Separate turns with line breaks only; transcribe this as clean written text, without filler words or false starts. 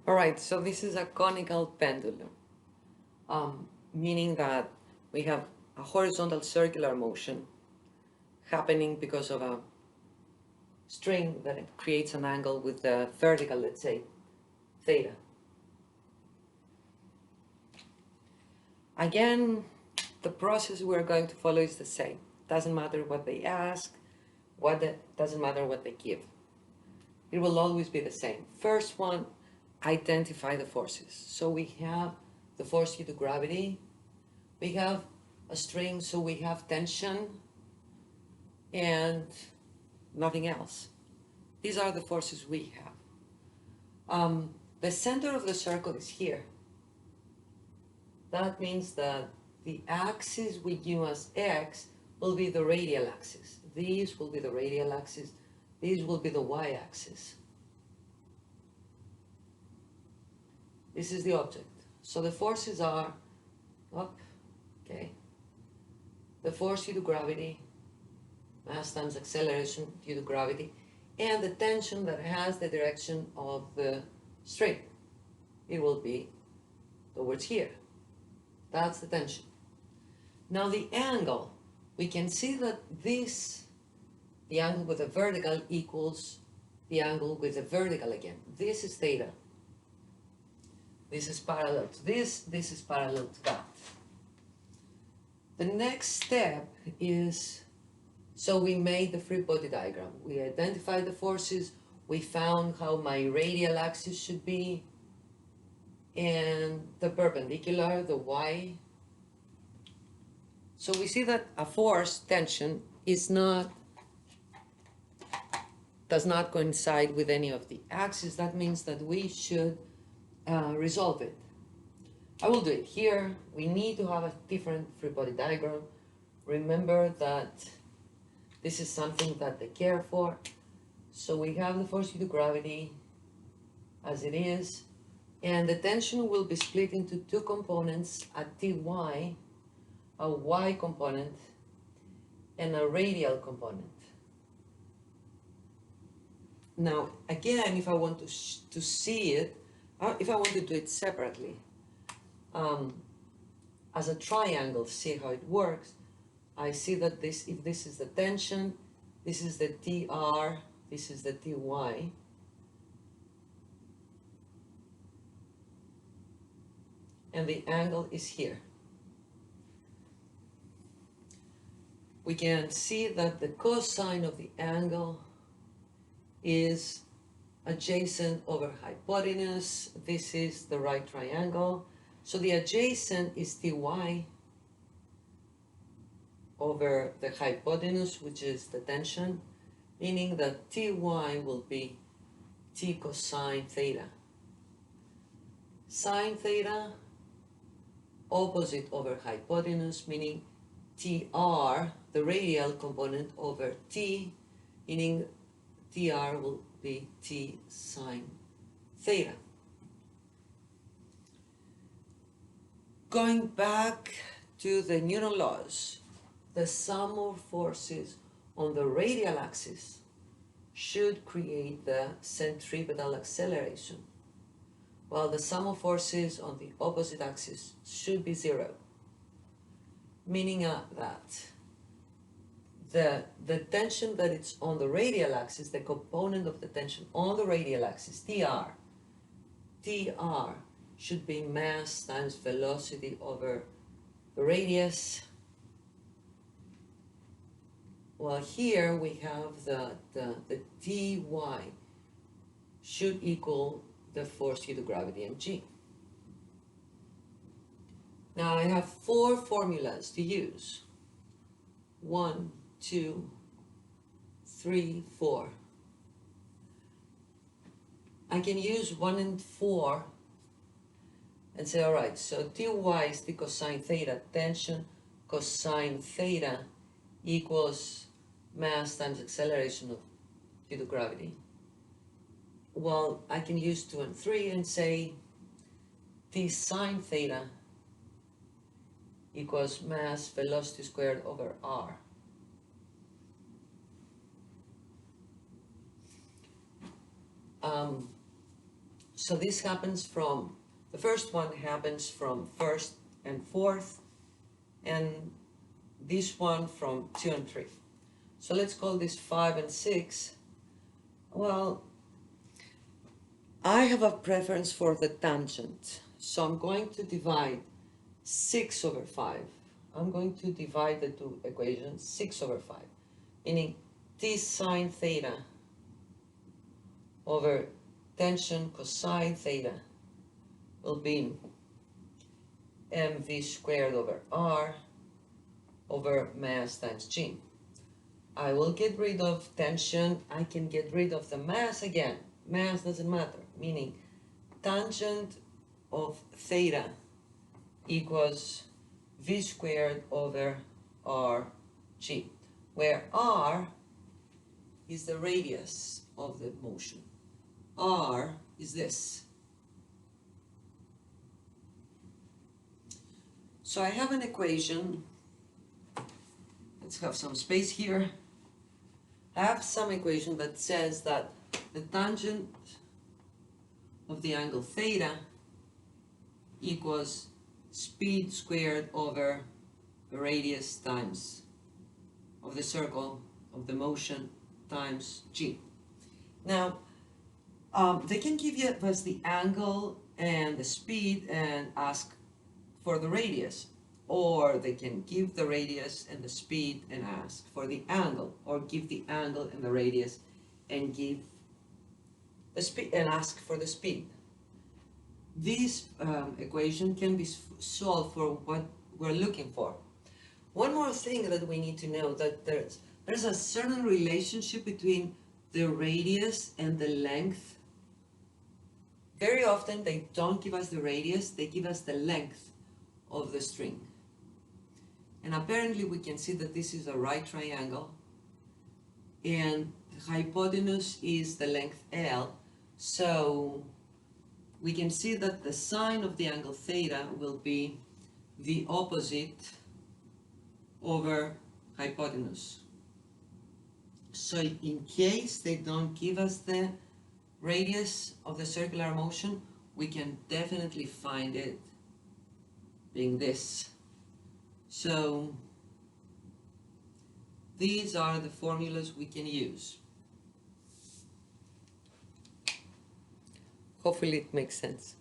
All right, so this is a conical pendulum, meaning that we have a horizontal circular motion happening because of a string that creates an angle with the vertical, let's say, theta. Again, the process we're going to follow is the same. Doesn't matter what they ask, doesn't matter what they give. It will always be the same. First one, identify the forces. So we have the force due to gravity, we have a string, so we have tension, and nothing else. These are the forces we have. The center of the circle is here. That means that the axis we use as x will be the radial axis. These will be the radial axis. These will be the y-axis. This is the object. So the forces are up, okay? The force due to gravity, mass times acceleration due to gravity, and the tension that has the direction of the string. It will be towards here. That's the tension. Now the angle, we can see that this, the angle with the vertical equals the angle with the vertical again. This is theta. This is parallel to this is parallel to that. The next step is, so we made the free body diagram. We identified the forces, we found how my radial axis should be, and the perpendicular, the y. So we see that a force, tension, does not coincide with any of the axes. That means that we should resolve it. I will do it here. We need to have a different free body diagram. Remember that this is something that they care for. So we have the force due to gravity as it is, and the tension will be split into two components, a Ty, a y component, and a radial component. Now, again, if I want to see it, if I want to do it separately, as a triangle, see how it works, I see that if this is the tension, this is the Tr, this is the Ty, and the angle is here. We can see that the cosine of the angle is adjacent over hypotenuse. This is the right triangle. So the adjacent is Ty over the hypotenuse, which is the tension, meaning that Ty will be T cosine theta. Sine theta, opposite over hypotenuse, meaning Tr, the radial component, over T, meaning Tr will be T sine theta. Going back to the Newton laws, the sum of forces on the radial axis should create the centripetal acceleration, while the sum of forces on the opposite axis should be zero, meaning that the tension that it's on the radial axis, the component of the tension on the radial axis, Tr, should be mass times velocity over the radius. Well, here we have the Ty should equal the force due to gravity mg. Now I have four formulas to use. 1, 2, 3, 4. I can use 1 and 4 and say, all right, so Ty is the cosine theta, tension cosine theta equals mass times acceleration due to gravity. Well, I can use 2 and 3 and say T sine theta equals mass velocity squared over r. So this happens from, the first one happens from first and fourth, and this one from 2 and 3. So let's call this 5 and 6. Well, I have a preference for the tangent, so I'm going to divide 6 over 5. I'm going to divide the two equations 6 over 5, meaning t sine theta over tension cosine theta will be mv squared over r over mass times g. I will get rid of tension, I can get rid of the mass again. Mass doesn't matter, meaning tangent of theta equals v squared over rg, where r is the radius of the motion. R is this. So I have an equation. Let's have some space here. I have some equation that says that the tangent of the angle theta equals speed squared over the radius times of the circle of the motion times g. Now, they can give you us the angle and the speed and ask for the radius, or they can give the radius and the speed and ask for the angle, or give the angle and the radius and give the speed and ask for the speed. This equation can be solved for what we're looking for. One more thing that we need to know, that there's a certain relationship between the radius and the length. Very often they don't give us the radius, they give us the length of the string. And apparently we can see that this is a right triangle, and the hypotenuse is the length L, so we can see that the sine of the angle theta will be the opposite over hypotenuse. So in case they don't give us the radius of the circular motion, we can definitely find it being this. So these are the formulas we can use. Hopefully it makes sense.